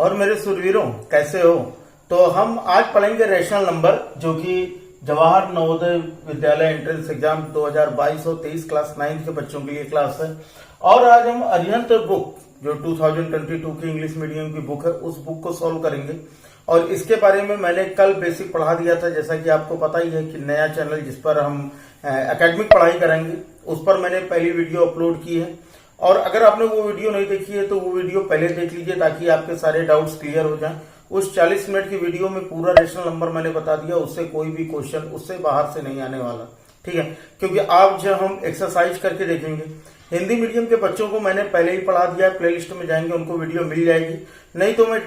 और मेरे सुरवीरों, कैसे हो? तो हम आज पढ़ेंगे रेशनल नंबर, जो कि जवाहर नवोदय विद्यालय एंट्रेंस एग्जाम 2022 और 23 क्लास 9 के बच्चों के लिए क्लास है। और आज हम अरिहंत बुक, जो 2022 की इंग्लिश मीडियम की बुक है, उस बुक को सॉल्व करेंगे। और इसके बारे में मैंने कल बेसिक पढ़ा दिया था। जैसा कि आपको पता ही है कि नया चैनल जिस पर हम एकेडमिक पढ़ाई कराएंगे, उस पर मैंने पहली वीडियो अपलोड की है। और अगर आपने वो वीडियो नहीं देखी है तो वो वीडियो पहले देख लीजिए, ताकि आपके सारे डाउट्स क्लियर हो जाएं। उस 40 मिनट की वीडियो में पूरा रेशनल नंबर मैंने बता दिया, उससे कोई भी क्वेश्चन उससे बाहर से नहीं आने वाला, ठीक है। क्योंकि आप जब हम एक्सरसाइज करके देखेंगे, हिंदी मीडियम के बच्चों को मैंने पहले ही पढ़ा दिया है, प्लेलिस्ट में जाएंगे उनको वीडियो मिल जाएगी। नहीं तो मैं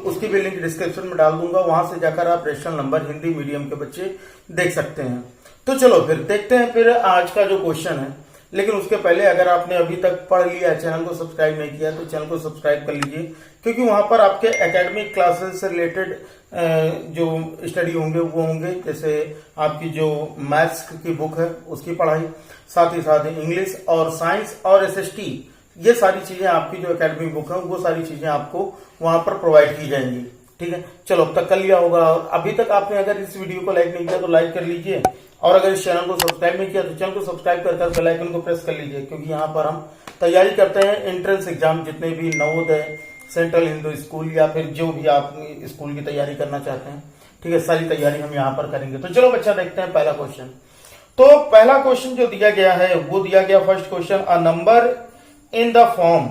उसकी भी लिंक डिस्क्रिप्शन में डाल दूंगा, वहां से जाकर आप रेशनल नंबर हिंदी मीडियम के बच्चे देख सकते हैं। तो चलो फिर देखते हैं फिर आज का जो क्वेश्चन है। लेकिन उसके पहले अगर आपने अभी तक पढ़ लिया, चैनल को सब्सक्राइब नहीं किया, तो चैनल को सब्सक्राइब कर लीजिए, क्योंकि वहां पर आपके एकेडमिक क्लासेस से रिलेटेड जो स्टडी होंगे वो होंगे। जैसे आपकी जो मैथ्स की बुक है उसकी पढ़ाई, साथ ही साथ इंग्लिश और साइंस और एसएसटी, ये सारी चीजें आपकी जो एकेडमिक बुक है वो सारी चीजें आपको वहां पर प्रोवाइड की जाएंगी, ठीक है। चलो अब तक कर लिया होगा। और अभी तक आपने अगर इस वीडियो को लाइक नहीं किया तो लाइक कर लीजिए, और अगर इस चैनल को सब्सक्राइब नहीं किया तो चैनल को सब्सक्राइब कर बेल आइकन को प्रेस कर लीजिए, क्योंकि यहाँ पर हम तैयारी करते हैं एंट्रेंस एग्जाम, जितने भी नवोदय, सेंट्रल हिंदू स्कूल या फिर जो भी आप स्कूल की तैयारी करना चाहते हैं, ठीक है, सारी तैयारी हम यहाँ पर करेंगे। तो चलो बच्चा देखते हैं पहला क्वेश्चन। तो पहला क्वेश्चन जो दिया गया है वो दिया गया first question, a number in the form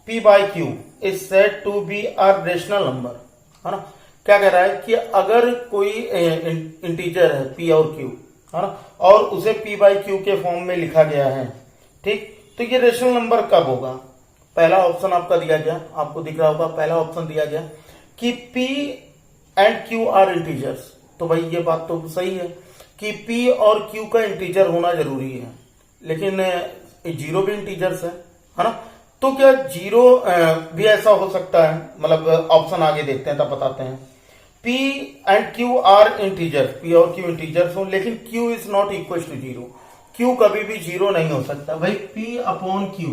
p by q is said to be a rational number, है ना। क्या कह रहा है कि अगर कोई इंटीजर है p और q, है ना, और उसे p by q के फॉर्म में लिखा गया है, ठीक, तो ये रेशनल नंबर कब होगा? पहला ऑप्शन आपका दिया गया, आपको दिख रहा होगा, पहला ऑप्शन दिया गया कि p and q are integers. तो भाई ये बात तो सही है कि p और q का इंटीजर होना जरूरी है, लेकिन जीरो भी इंटीजर्स है ना। तो क्या जीरो भी ऐसा हो सकता है? मतलब ऑप्शन आगे देखते हैं तब बताते हैं। p and q are integer, p और q इंटीजर्स हो, लेकिन q is not equal to zero. q कभी भी जीरो नहीं हो सकता भाई। p अपॉन q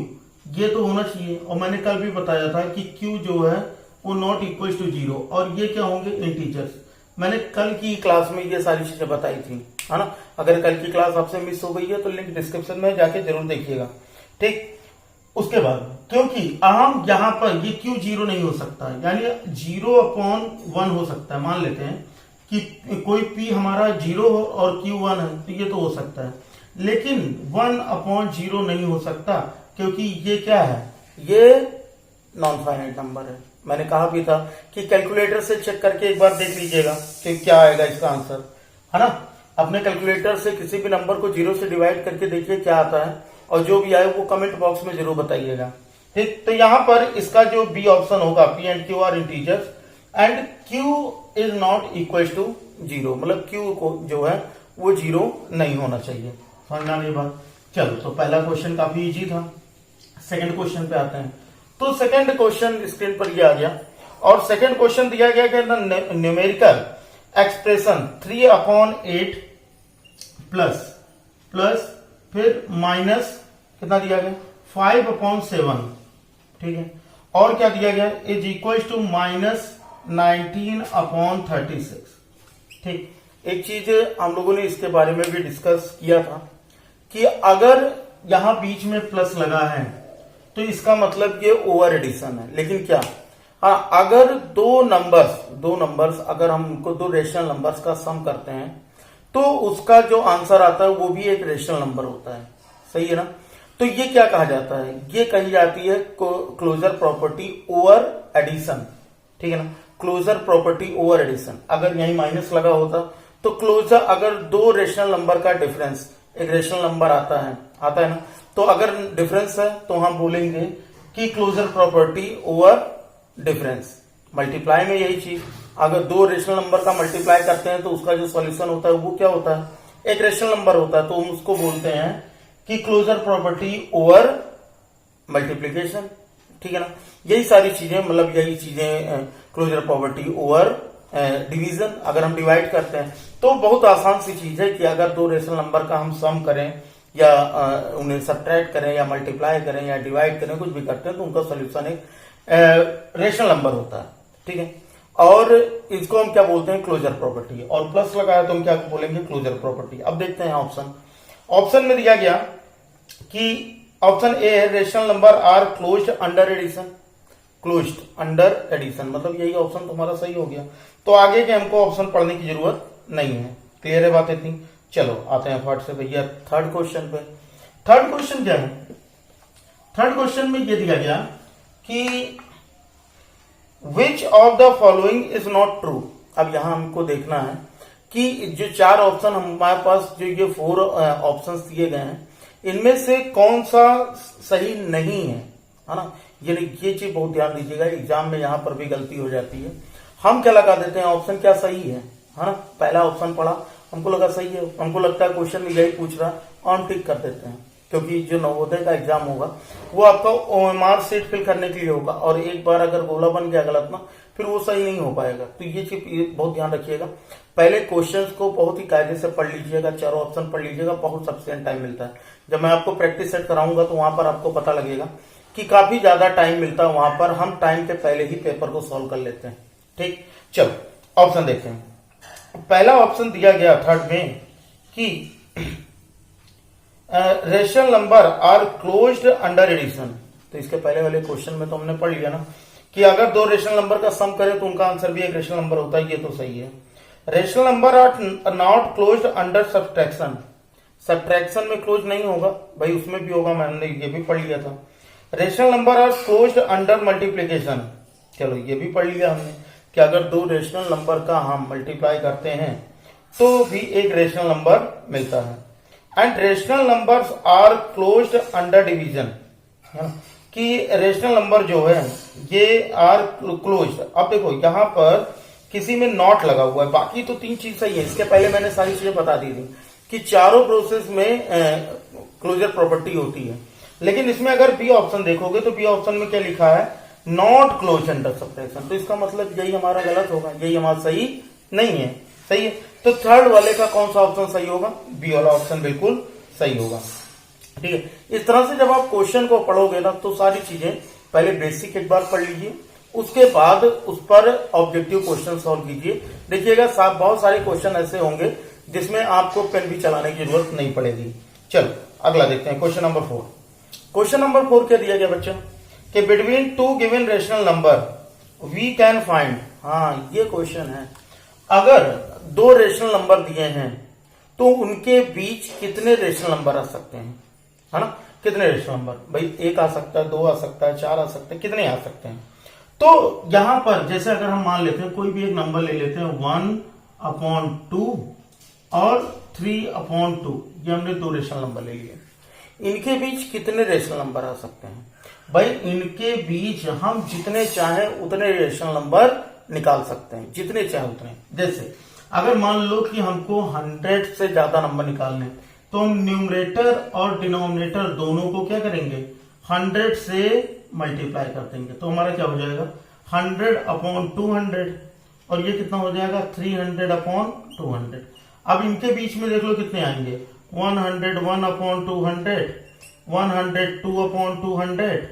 ये तो होना चाहिए, और मैंने कल भी बताया था कि q जो है वो नॉट इक्वल टू जीरो, और ये क्या होंगे? इंटीजर्स। मैंने कल की क्लास में ये सारी चीजें बताई थी, है ना। अगर कल की क्लास आपसे मिस हो गई है तो लिंक डिस्क्रिप्शन में जाके जरूर देखिएगा, ठीक। उसके बाद क्योंकि हम यहां पर ये क्यू जीरो नहीं हो सकता, यानी जीरो अपॉन वन हो सकता है। मान लेते हैं कि कोई पी हमारा जीरो हो और क्यू वन है, तो ये तो हो सकता है, लेकिन वन अपॉन जीरो नहीं हो सकता, क्योंकि ये क्या है? ये नॉन फाइनाइट नंबर है। मैंने कहा भी था कि कैलकुलेटर से चेक करके एक बार देख लीजिएगा कि क्या आएगा इसका आंसर, है ना। अपने कैलकुलेटर से किसी भी नंबर को जीरो से डिवाइड करके देखिए क्या आता है, और जो भी आए वो कमेंट बॉक्स में जरूर बताइएगा, ठीक। तो यहां पर इसका जो बी ऑप्शन होगा, P and Q are integers and Q is not equal to zero, मतलब क्यू को जो है वो जीरो नहीं होना चाहिए। समझना नहीं बात? चलो, तो पहला क्वेश्चन काफी इजी था। सेकंड क्वेश्चन पे आते हैं। तो सेकंड क्वेश्चन स्क्रीन पर ये आ गया, और सेकंड क्वेश्चन दिया गया कि न्यूमेरिकल एक्सप्रेशन 3/8 प्लस फिर माइनस कितना दिया गया? 5/7, ठीक है। और क्या दिया गया? इज इक्वल टू -19/36, ठीक। एक चीज हम लोगों ने इसके बारे में भी डिस्कस किया था कि अगर यहां बीच में प्लस लगा है तो इसका मतलब ये ओवर एडिशन है। लेकिन क्या, हाँ, अगर दो नंबर्स अगर हम उनको दो रेशनल नंबर्स का सम करते हैं तो उसका जो आंसर आता है वो भी एक रेशनल नंबर होता है, सही है ना। तो ये क्या कहा जाता है? ये कही जाती है क्लोजर प्रॉपर्टी ओवर एडिशन, ठीक है ना। Closure property over addition. अगर यही माइनस लगा होता तो क्लोजर, अगर दो रेशनल नंबर का डिफरेंस, एक रेशनल नंबर आता है ना, तो अगर डिफरेंस है तो हम बोलेंगे कि closure property over difference. Multiply में यही चीज, अगर दो रेशनल नंबर का मल्टीप्लाई करते हैं तो उसका जो सॉल्यूशन होता है वो क्या होता है? एक रेशनल नंबर होता है। तो हम उसको बोलते हैं कि क्लोजर प्रॉपर्टी ओवर मल्टीप्लीकेशन, ठीक है ना। यही सारी चीजें, मतलब यही चीजें क्लोजर प्रॉपर्टी ओवर डिवीजन। अगर हम डिवाइड करते हैं तो बहुत आसान सी चीज है कि अगर दो रेशनल नंबर का हम सम करें या उन्हें सब्ट्रैक्ट करें या मल्टीप्लाई करें या डिवाइड करें, कुछ भी करते हैं तो उनका सोल्यूशन एक रेशनल नंबर होता है, ठीक है। और इसको हम क्या बोलते हैं, क्लोजर प्रॉपर्टी, और प्लस लगाया तो हम क्या बोलेंगे, क्लोजर प्रॉपर्टी। अब देखते हैं ऑप्शन में दिया गया कि ऑप्शन ए है rational number are closed under addition, closed under addition, मतलब यही ऑप्शन तुम्हारा सही हो गया। तो आगे के हमको ऑप्शन पढ़ने की जरूरत नहीं है। क्लियर है बात इतनी। चलो आते हैं फट से भैया थर्ड क्वेश्चन पे। थर्ड क्वेश्चन क्या है, थर्ड क्वेश्चन में ये दिया गया कि which of the following is not true. अब यहां हमको देखना है कि जो चार ऑप्शन हमारे पास, जो ये 4 ऑप्शंस दिए गए हैं, इनमें से कौन सा सही नहीं है ना। ये चीज बहुत ध्यान दीजिएगा, एग्जाम में यहां पर भी गलती हो जाती है। हम क्या लगा देते हैं, ऑप्शन क्या सही है ना। पहला ऑप्शन पढ़ा, हमको लगा सही है, हमको लगता है क्वेश्चन में यही पूछ रहा, ऑन टिक कर देते हैं, क्योंकि जो नवोदय का एग्जाम होगा वो आपका ओएमआर सीट फिल करने के लिए होगा, और एक बार अगर गोला बन गया गलत ना, फिर वो सही नहीं हो पाएगा। तो ये चीज बहुत ध्यान रखिएगा। पहले क्वेश्चंस को बहुत ही कायदे से पढ़ लीजिएगा, चारों ऑप्शन पढ़ लीजिएगा, बहुत सफिशिएंट टाइम मिलता है। जब मैं आपको प्रैक्टिस सेट कराऊंगा तो वहां पर आपको पता लगेगा कि काफी ज्यादा टाइम मिलता है, वहां पर हम टाइम के पहले ही पेपर को सॉल्व कर लेते हैं। ठीक, चलो ऑप्शन देखते हैं। पहला ऑप्शन दिया गया थर्ड में कि rational number are closed under addition. तो इसके पहले वाले क्वेश्चन में तो हमने पढ़ लिया ना कि अगर 2 रेशनल नंबर का सम करें तो उनका आंसर भी एक रेशनल नंबर होता है, ये तो सही है। Rational number are not closed under subtraction, subtraction में क्लोज नहीं होगा भाई, उसमें भी होगा, मैंने ये भी पढ़ लिया था। Rational number are closed under multiplication, चलो ये भी पढ़ लिया हमने कि अगर 2 रेशनल नंबर का हम मल्टीप्लाई करते हैं तो भी एक रेशनल नंबर मिलता है। And rational numbers are closed under division, कि रेशनल नंबर जो है ये आर क्लोज्ड। अब देखो यहां पर किसी में नॉट लगा हुआ है, बाकी तो 3 चीज सही है। इसके पहले मैंने सारी चीजें बता दी थी कि चारों प्रोसेस में क्लोजर प्रॉपर्टी होती है, लेकिन इसमें अगर बी ऑप्शन देखोगे तो बी ऑप्शन में क्या लिखा है, नॉट क्लोज अंडर सब्ट्रैक्शन। तो इसका मतलब यही हमारा गलत होगा, यही हमारा सही नहीं है। सही है, तो थर्ड वाले का कौन सा ऑप्शन सही होगा, बी वाला ऑप्शन बिल्कुल सही होगा। ठीक है, इस तरह से जब आप क्वेश्चन को पढ़ोगे ना तो सारी चीजें पहले बेसिक एक बार पढ़ लीजिए, उसके बाद उस पर ऑब्जेक्टिव क्वेश्चन सॉल्व कीजिए। देखिएगा बहुत सारे क्वेश्चन ऐसे होंगे जिसमें आपको पेन भी चलाने की जरूरत नहीं पड़ेगी। चलो अगला देखते हैं, क्वेश्चन नंबर 4। क्वेश्चन नंबर 4 क्या दिया गया बच्चों कि between 2 given rational number we can find. हाँ ये क्वेश्चन है, अगर 2 रेशनल नंबर दिए हैं तो उनके बीच कितने रेशनल नंबर आ सकते हैं, है ना। कितने रेशनल नंबर, भाई 1 आ सकता है, 2 आ सकता है, 4 आ सकते हैं, कितने आ सकते हैं। तो यहां पर जैसे अगर हम मान लेते हैं कोई भी एक नंबर ले लेते हैं 1/2 और 3/2, ये हमने 2 रेशनल नंबर ले लिए। इनके बीच कितने रेशनल नंबर आ सकते हैं, भाई इनके बीच हम जितने चाहें उतने रेशनल नंबर निकाल सकते हैं, जितने चाहे उतने। जैसे अगर मान लो कि हमको 100 से ज्यादा नंबर निकालने, तो हम न्यूमरेटर और डिनोमिनेटर दोनों को क्या करेंगे, 100 से मल्टीप्लाई कर देंगे, तो हमारा क्या हो जाएगा 100/200, और ये कितना हो जाएगा 300/200। अब इनके बीच में देख लो कितने आएंगे, 101/200, 102/200,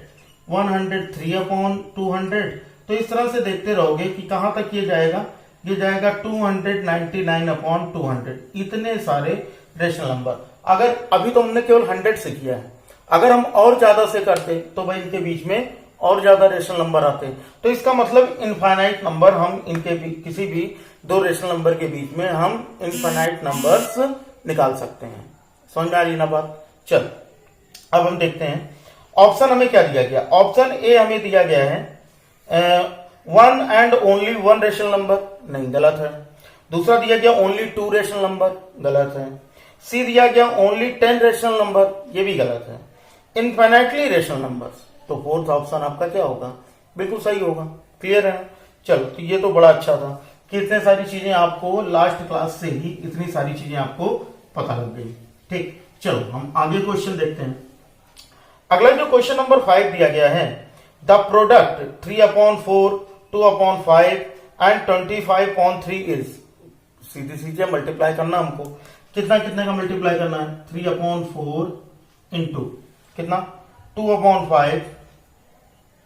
103/200। तो इस तरह से देखते रहोगे कि कहां तक ये जाएगा, ये जाएगा 299/200। इतने सारे रेशनल नंबर। अगर अभी तो हमने केवल 100 से किया है, अगर हम और ज्यादा से करते तो भाई इनके बीच में और ज्यादा रेशनल नंबर आते। तो इसका मतलब इनफाइनाइट नंबर, हम इनके किसी भी 2 रेशनल नंबर के बीच में हम इनफाइनाइट नंबर्स निकाल सकते हैं। समझ में आ रही ना बात। चल अब हम देखते हैं ऑप्शन हमें क्या दिया गया। ऑप्शन ए हमें दिया गया है 1 एंड ओनली 1 रेशनल नंबर, नहीं गलत है। दूसरा दिया गया ओनली 2 रेशनल नंबर, गलत है। सी दिया गया ओनली 10 रेशनल नंबर, ये भी गलत है। इनफाइनाइटली रेशनल नंबर्स, तो 4th ऑप्शन आपका क्या होगा, बिल्कुल सही होगा। क्लियर है। चलो तो ये तो बड़ा अच्छा था कि इतने सारी चीजें आपको लास्ट क्लास से ही इतनी सारी चीजें आपको पता लग गई। ठीक, चलो हम आगे क्वेश्चन देखते हैं। अगला जो क्वेश्चन नंबर 5 दिया गया है, द प्रोडक्ट 3/4, 2/5 एंड 25/3 इज। सीधी सीधे मल्टीप्लाई करना हमको, कितना कितने का मल्टीप्लाई करना है, 3/4 इंटू कितना 2/5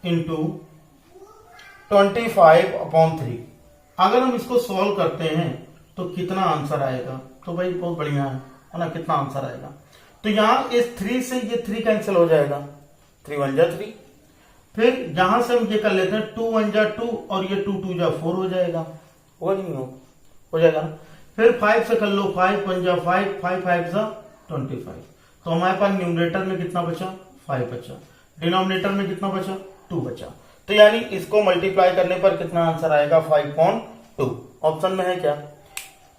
इंटू 25/3। अगर हम इसको सॉल्व करते हैं तो कितना आंसर आएगा, तो भाई बहुत बढ़िया है ना, कितना आंसर आएगा। तो यहां इस 3 से ये 3 कैंसिल हो जाएगा, 3 1 जा 3। फिर यहां से हम ये कर लेते हैं 2 1 जा 2 और ये 2 2 जा 4 हो जाएगा, होगा नहीं हो जाएगा ना। फिर 5 से कर लो, 5 1 जा 5, 5 5 जा 25। तो हमारे पास न्यूमरेटर में कितना बचा, 5 बचा, डिनोमिनेटर में कितना बचा, 2 बचा। तो यानी इसको मल्टीप्लाई करने पर कितना आंसर आएगा, 5.2। ऑप्शन में है क्या,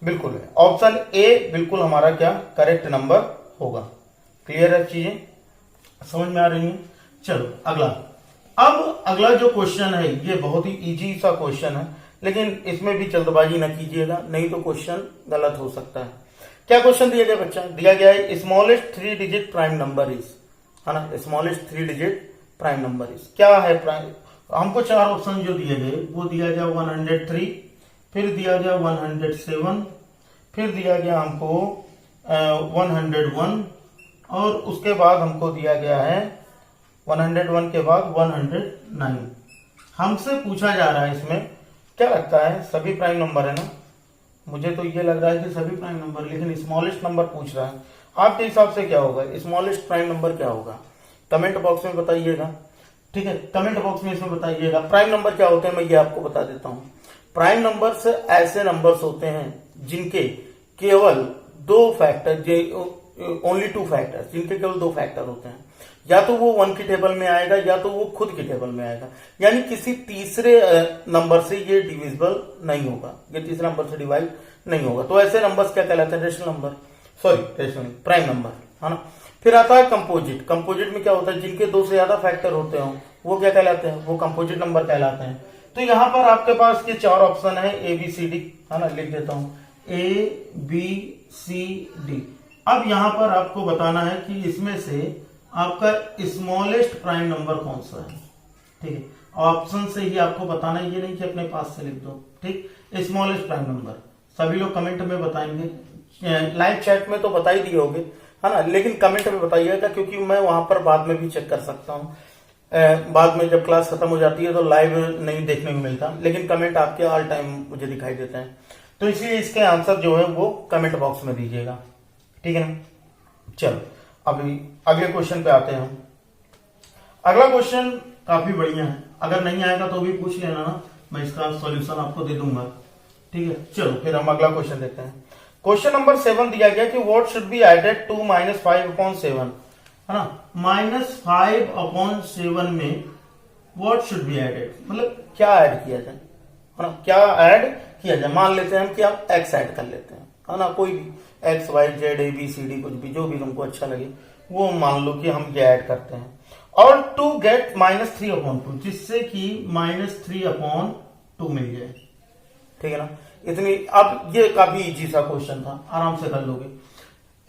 बिल्कुल है, ऑप्शन ए बिल्कुल हमारा क्या करेक्ट नंबर होगा। क्लियर है, चीजें समझ में आ रही हैं। चलो अगला। अब अगला जो क्वेश्चन है ये बहुत ही इजी सा क्वेश्चन है, लेकिन इसमें भी जल्दबाजी ना कीजिएगा, नहीं तो क्वेश्चन गलत हो सकता है। क्या क्वेश्चन दिया गया बच्चा, दिया गया है smallest 3 digit prime number is, है ना, smallest 3 digit prime number is. क्या है प्राइम, हमको 4 ऑप्शन जो दिए गए वो दिया गया 103, फिर दिया गया 107, फिर दिया गया हमको 101 और उसके बाद हमको दिया गया है 101 के बाद 109। हमसे पूछा जा रहा है इसमें क्या लगता है, सभी प्राइम नंबर है ना, मुझे तो ये लग रहा है कि सभी प्राइम नंबर, लेकिन स्मॉलेस्ट नंबर पूछ रहा है। आपके हिसाब से क्या होगा, स्मॉलेस्ट प्राइम नंबर क्या होगा, कमेंट बॉक्स में बताइएगा। ठीक है, कमेंट बॉक्स में इसमें बताइएगा। प्राइम नंबर क्या होते हैं मैं ये आपको बता देता हूं। प्राइम नंबर्स ऐसे नंबर्स होते हैं जिनके केवल 2 फैक्टर, ओनली 2 फैक्टर, जिनके केवल 2 फैक्टर होते हैं, या तो वो 1 की टेबल में आएगा या तो वो खुद की टेबल में आएगा, यानी किसी तीसरे नंबर से ये डिविजिबल नहीं होगा, ये तीसरे नंबर से डिवाइड नहीं होगा। तो ऐसे नंबर्स क्या कहलाते हैं, rational number, sorry rational prime number, है ना। फिर आता है कंपोजिट। कंपोजिट में क्या होता है, जिनके 2 से ज्यादा फैक्टर होते हो वो क्या कहलाते हैं, वो कंपोजिट नंबर कहलाते हैं। तो यहां पर आपके पास के 4 ऑप्शन है ABCD, है ना, लिख देता हूं ABCD। अब यहां पर आपको बताना है कि इसमें से आपका स्मॉलेस्ट प्राइम नंबर कौन सा है। ठीक है, ऑप्शन से ही आपको बताना है, ये नहीं कि अपने पास से लिख दो। ठीक, स्मॉलेस्ट प्राइम नंबर सभी लोग कमेंट में बताएंगे, लाइव चैट में तो बता ही दिए होगे, है ना, लेकिन कमेंट में बताइएगा, क्योंकि मैं वहां पर बाद में भी चेक कर सकता हूँ। बाद में जब क्लास खत्म हो जाती है तो लाइव नहीं देखने को मिलता, लेकिन कमेंट आपके ऑल टाइम मुझे दिखाई देते हैं, तो इसलिए इसके आंसर जो है वो कमेंट बॉक्स में दीजिएगा। ठीक है ना। चलो अभी अगले क्वेश्चन पे आते हैं हम। अगला क्वेश्चन काफी बढ़िया है, अगर नहीं आएगा तो भी पूछ लेना ना, मैं इसका सॉल्यूशन आपको दे दूंगा। ठीक है, चलो फिर हम अगला क्वेश्चन देखते हैं। क्वेश्चन नंबर 7 दिया गया कि what should be added to -5/7, है ना। -5/7 में व्हाट शुड बी एडेड, मतलब क्या ऐड किया जाए, है ना, क्या ऐड किया जाए। मान लेते हैं हम कि हम x ऐड कर लेते हैं, है ना, कोई भी x y z ABCD कुछ भी, जो भी तुमको अच्छा लगे वो मान लो कि हम ये ऐड करते हैं, और टू गेट -3/2, जिससे कि -3/2 मिल जाए। ठीक है ना, इतनी। अब ये काफी इजी सा क्वेश्चन था, आराम से कर लोगे।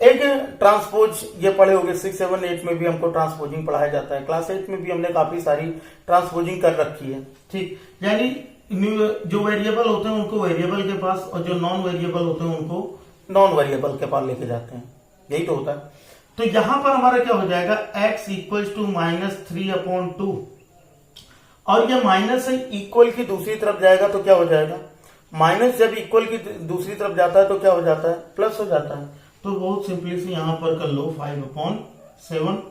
एक ट्रांसपोज ये पढ़े होगे 6, 7, 8 में भी हमको ट्रांसपोजिंग पढ़ाया जाता है, क्लास 8 में भी हमने काफी सारी ट्रांसपोजिंग कर रखी है। ठीक, यानी जो वेरिएबल होते हैं उनको वेरिएबल के पास, और जो नॉन वेरिएबल होते हैं उनको नॉन वेरिएबल के पास लेके जाते हैं, यही तो होता है। तो यहां पर हमारा क्या हो जाएगा, x इक्वल टू -3/2, और ये माइनस से इक्वल की दूसरी तरफ जाएगा तो क्या हो जाएगा, माइनस जब इक्वल की दूसरी तरफ जाता है तो क्या हो जाता है, प्लस हो जाता है। तो बहुत सिंपली से यहां पर कर लो 5/7,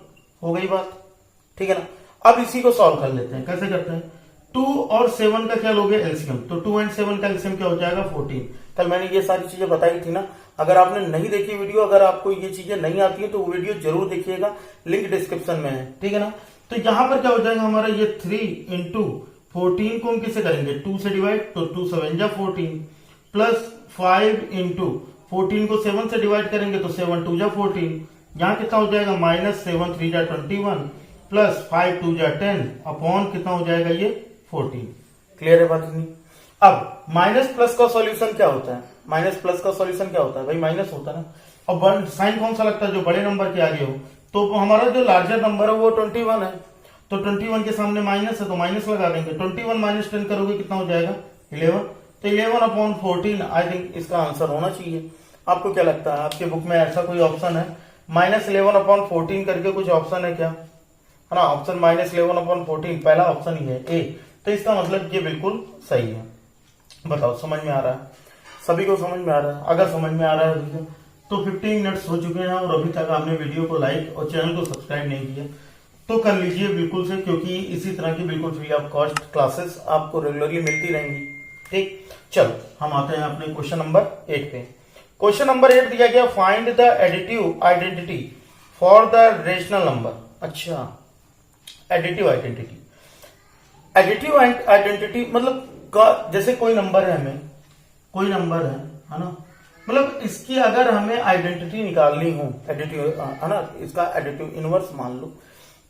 हो गई बात। ठीक है ना। अब इसी को सॉल्व कर लेते हैं, कैसे करते हैं, 2 और 7 का क्या लोगे, एलसीएम। तो 2 और 7 का एलसीएम क्या हो जाएगा, 14। कल मैंने ये सारी चीजें बताई थी ना, अगर आपने नहीं देखी वीडियो, अगर आपको ये चीजें नहीं आती है तो वीडियो जरूर देखिएगा, लिंक डिस्क्रिप्शन में है। ठीक है ना। तो यहां पर क्या हो जाएगा हमारा, ये 3 इंटू 14 को हम किसे करेंगे, 2 से डिवाइड, तो 2 7 जा 14, प्लस 5 इंटू 14 को 7 से डिवाइड करेंगे तो 7 2 जा 14, यहां कितना हो जाएगा, -7 3 जा 21, प्लस 5 2 जा 10, अपॉन कितना हो जाएगा ये 14। क्लियर है बात इतनी। अब माइनस प्लस का सॉल्यूशन क्या होता है, माइनस प्लस का सॉल्यूशन क्या होता है भाई, माइनस होता है ना। और साइन कौन सा लगता है, जो बड़े नंबर के आगे हो। तो हमारा जो लार्जर नंबर है वो 21 है, तो 21 के सामने माइनस है तो माइनस लगा देंगे। 21 - 10 करोगे कितना हो जाएगा, 11। तो 11/14 आई थिंक इसका आंसर होना चाहिए। आपको क्या लगता है, आपके बुक में ऐसा कोई ऑप्शन है, -11/14 करके कुछ ऑप्शन है क्या, है ना। ऑप्शन -11/14 पहला ऑप्शन ही है, ए। तो इसका मतलब ये बिल्कुल सही है। बताओ समझ में आ रहा है? सभी को समझ में आ रहा है? अगर समझ में आ रहा है तो 15 मिनट्स हो चुके हैं और अभी तक आपने वीडियो को लाइक और चैनल को सब्सक्राइब नहीं किया तो कर लीजिए बिल्कुल से, क्योंकि इसी तरह की बिल्कुल फ्री ऑफ कॉस्ट क्लासेस आपको रेगुलरली मिलती रहेंगी। ठीक, चलो हम आते हैं अपने क्वेश्चन नंबर 8 पे। क्वेश्चन नंबर 8 दिया गया, find the additive identity for the rational number. अच्छा, एडिटिव आइडेंटिटी, एडिटिव आइडेंटिटी मतलब जैसे कोई नंबर है, हमें कोई नंबर है ना, मतलब इसकी अगर हमें आइडेंटिटी निकालनी हो, एडिटिव है ना, इसका एडिटिव इनवर्स मान लो,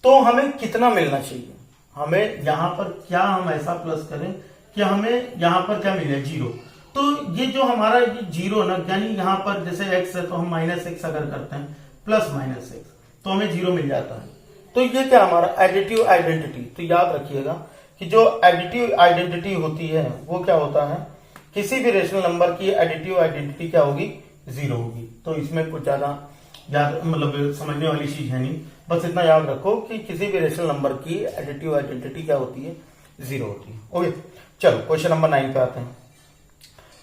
तो हमें कितना मिलना चाहिए? हमें यहां पर क्या हम ऐसा प्लस करें कि हमें यहां पर क्या मिले? 0। तो ये जो हमारा ये 0 ना, यानी यहां पर जैसे x है तो हम -x अगर करते हैं प्लस -x तो हमें 0 मिल जाता है। तो ये क्या हमारा एडिटिव आइडेंटिटी। तो याद रखिएगा कि जो एडिटिव आइडेंटिटी होती है वो क्या होता है, किसी भी रेशनल नंबर की एडिटिव आइडेंटिटी क्या होगी? 0 होगी। तो इसमें कुछ ज्यादा याद मतलब समझने वाली चीज है नहीं, बस इतना याद रखो कि किसी भी रेशनल नंबर की एडिटिव आइडेंटिटी क्या होती है? 0 होती है। ओके, चलो क्वेश्चन नंबर 9 पे आते हैं।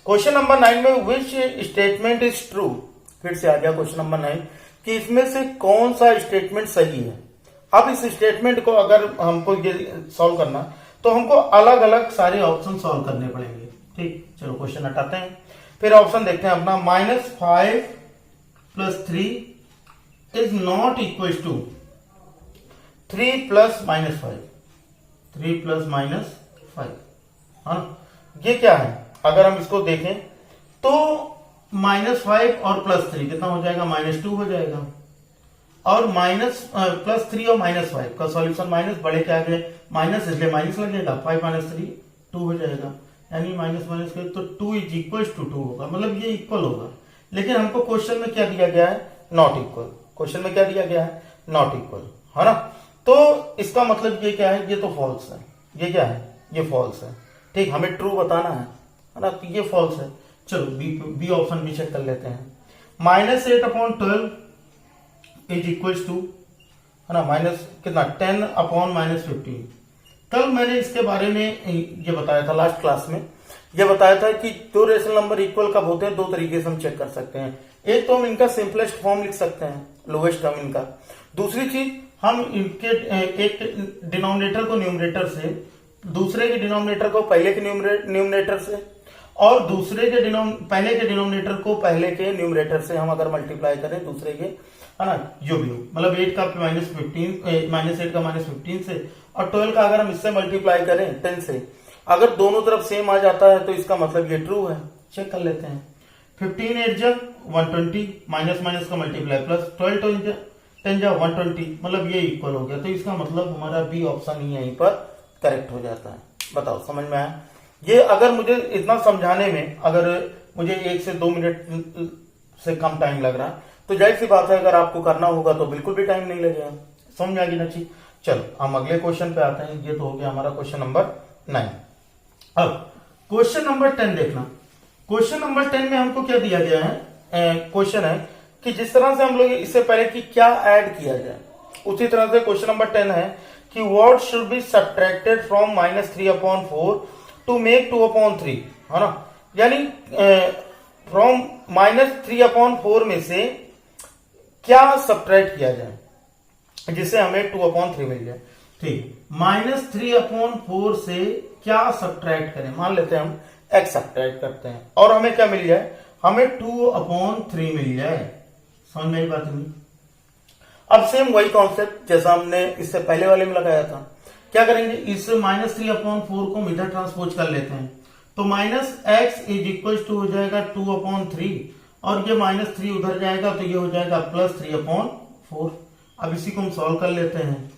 क्वेश्चन नंबर 9 में विच स्टेटमेंट इज ट्रू। फिर से आ गया क्वेश्चन नंबर 9 कि इसमें से कौन सा स्टेटमेंट सही है। अब इस स्टेटमेंट को अगर हमको ये सॉल्व करना तो हमको अलग अलग सारे ऑप्शन सॉल्व करने पड़ेंगे। ठीक, चलो क्वेश्चन हटाते हैं, फिर ऑप्शन देखते हैं अपना। -5 + 3 इज नॉट इक्वल टू 3 + -5। 3 + -5, हाँ, ये क्या है? अगर हम इसको देखें तो -5 और +3 कितना हो जाएगा? -2 हो जाएगा। और +3 और -5 का सॉल्यूशन माइनस बड़े के आगे माइनस, इसलिए माइनस लगेगा। 5 - 3 2 हो जाएगा, यानी माइनस के तो 2 = 2 होगा, मतलब ये इक्वल होगा। लेकिन हमको क्वेश्चन में क्या दिया गया है? Not equal. क्वेश्चन में क्या दिया गया है? नॉट इक्वल, है ना। तो इसका मतलब ये क्या है? ये तो फॉल्स है। ये क्या है? ये फॉल्स है। ठीक, हमें ट्रू बताना है ना, तो ये फॉल्स है। चलो बी ऑप्शन भी चेक कर लेते हैं। -8/12 इज इक्वल टू, है ना, माइनस कितना? 10/-15। कल मैंने इसके बारे में ये बताया था, लास्ट क्लास में ये बताया था कि दो रेशनल नंबर इक्वल कब होते हैं, दो तरीके से हम चेक कर सकते हैं। एक तो हम इनका सिंपलेस्ट फॉर्म लिख सकते हैं, लोएस्ट टर्म इनका। दूसरी चीज, हम इनके एक डिनोमिनेटर को न्यूमरेटर से, दूसरे के डिनोमिनेटर को पहले के न्यूमरेटर से, और पहले के डिनोमिनेटर को पहले के न्यूमरेटर से हम अगर मल्टीप्लाई करें दूसरे के, है ना, जो भी हो, मतलब 8 का -15 से, और 12 का अगर हम इससे मल्टीप्लाई करें 10 से, अगर दोनों तरफ सेम आ जाता है तो इसका मतलब ये ट्रू है। चेक कर लेते हैं। 15 8 जा 120, माइनस का मल्टीप्लाई प्लस, 12 10 जा 120, मतलब ये इक्वल हो गया। तो इसका मतलब हमारा बी ऑप्शन ही यहीं पर करेक्ट हो जाता है। बताओ समझ में आया? ये अगर मुझे इतना समझाने में अगर मुझे 1 से 2 मिनट से कम टाइम लग रहा है तो जाहिर सी बात है अगर आपको करना होगा तो बिल्कुल भी टाइम नहीं लगेगा। समझ आ गई ना चीज? चलो हम अगले क्वेश्चन पे आते हैं। ये तो हो गया हमारा क्वेश्चन नंबर 9। अब क्वेश्चन नंबर 10 देखना। क्वेश्चन नंबर 10 में हमको क्या दिया गया है? क्वेश्चन है कि जिस तरह से हम लोग इससे पहले कि क्या ऐड किया जाए, उसी तरह से क्वेश्चन नंबर 10 है कि what should be subtracted from -3/4 to make 2/3, है ना। यानी फ्रॉम -3/4 में से क्या सब्ट्रैक्ट किया जाए जिससे हमें 2/3 मिल जाए। ठीक, -3/4 से क्या सब्ट्रैक्ट करें? मान लेते हैं हम x सब्ट्रैक्ट करते हैं और हमें क्या मिल जाए? हमें 2/3 मिल जाए। समझ में आई बात नहीं? अब सेम वही कॉन्सेप्ट जैसा हमने इससे पहले वाले में लगाया था। क्या करेंगे? इस -3/4 को इधर ट्रांसपोज कर लेते हैं, तो -x = हो जाएगा 2/3, और ये -3 उधर जाएगा तो ये हो जाएगा +3/4। अब इसी को हम सॉल्व कर लेते हैं।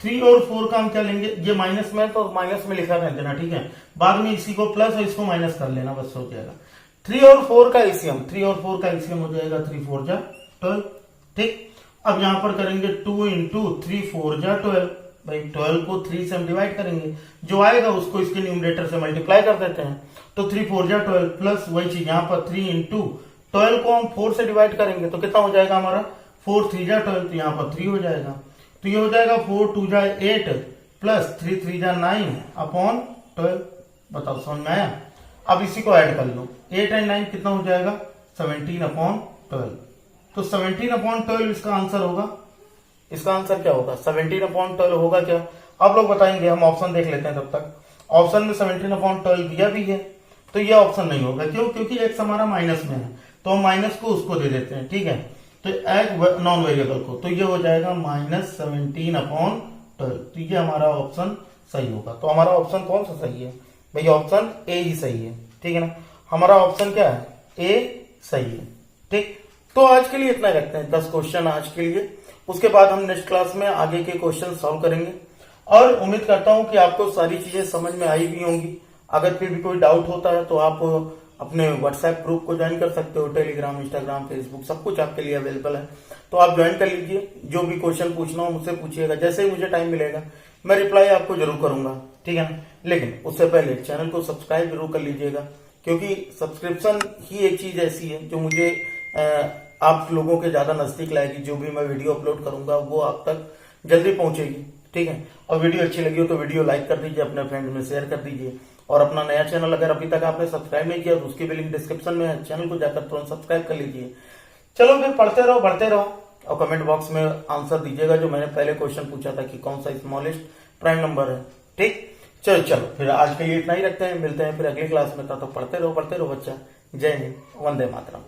3 और 4 का हम क्या लेंगे? ये माइनस में तो माइनस में लिखा रहने देना, ठीक है। बाद में इसी को प्लस और इसको माइनस कर लेना, बस हो जाएगा। 3 और 4 का एलसीएम, 3 और 4 का एलसीएम हो जाएगा 3 4 जा 12। ठीक, अब यहां पर करेंगे 2 × 3 4 जा 12। भाई 12 को 3 से हम डिवाइड करेंगे, जो आएगा उसको इसके न्यूमरेटर से मल्टीप्लाई कर देते हैं, तो 3 4 जा 12 प्लस वही चीज यहाँ पर 3 × 12 को हम 4 से डिवाइड करेंगे तो कितना हो जाएगा हमारा? 4 3 जा 12, तो यहाँ पर 3 हो जाएगा। तो ये हो जाएगा 4 2 जा 8 प्लस 3 3 जा 9 अपॉन 12। बताओ समझ में आया। अब इसी को ऐड कर लो, 8 एंड 9 कितना हो जाएगा 17/12। तो 17/12 इसका आंसर होगा। इसका आंसर क्या होगा 17/12 होगा क्या, आप लोग बताएंगे, हम ऑप्शन देख लेते हैं तब तक। ऑप्शन में 17/12 दिया भी है, तो ये ऑप्शन नहीं होगा। क्यों, क्योंकि एक्स हमारा माइनस में है, तो हम माइनस को उसको दे देते हैं, ठीक है। तो एक नॉन वेरिएबल को, तो ये हो जाएगा -17/12। तो ये हमारा ऑप्शन सही होगा। तो हमारा ऑप्शन कौन सा सही है भैया, ऑप्शन ए ही सही है, ठीक है ना। हमारा ऑप्शन क्या है, ए सही है, ठीक। तो आज के लिए इतना रखते हैं, 10 क्वेश्चन आज के लिए। उसके बाद हम नेक्स्ट क्लास में आगे के क्वेश्चन सॉल्व करेंगे, और उम्मीद करता हूं कि आपको सारी चीजें समझ में आई भी होंगी। अगर फिर भी कोई डाउट होता है तो आप अपने व्हाट्सएप ग्रुप को ज्वाइन कर सकते हो, टेलीग्राम, इंस्टाग्राम, फेसबुक, सब कुछ आपके लिए अवेलेबल है। तो आप ज्वाइन कर लीजिए, जो भी क्वेश्चन पूछना हो मुझसे पूछिएगा, जैसे ही मुझे टाइम मिलेगा मैं रिप्लाई आपको जरूर करूंगा, ठीक है ना। लेकिन उससे पहले चैनल को सब्सक्राइब जरूर कर लीजिएगा, क्योंकि सब्सक्रिप्शन ही एक चीज ऐसी है जो मुझे आप लोगों के ज्यादा नजदीक लाएगी। जो भी मैं वीडियो अपलोड करूंगा वो आप तक जल्दी पहुंचेगी, ठीक है। और वीडियो अच्छी लगी हो तो वीडियो लाइक कर दीजिए, अपने फ्रेंड में शेयर कर दीजिए। और अपना नया चैनल अगर अभी तक आपने सब्सक्राइब नहीं किया तो उसकी भी लिंक डिस्क्रिप्शन में है, चैनल को जाकर तुरंत सब्सक्राइब कर लीजिए। चलो फिर पढ़ते रहो, बढ़ते रहो, और कमेंट बॉक्स में आंसर दीजिएगा जो मैंने पहले क्वेश्चन पूछा था कि कौन सा स्मॉलेस्ट प्राइम नंबर है, ठीक। चलो फिर आज के लिए इतना ही रखते हैं, मिलते हैं फिर अगली क्लास में। तो पढ़ते रहो बच्चा। जय हिंद, वंदे मातरम।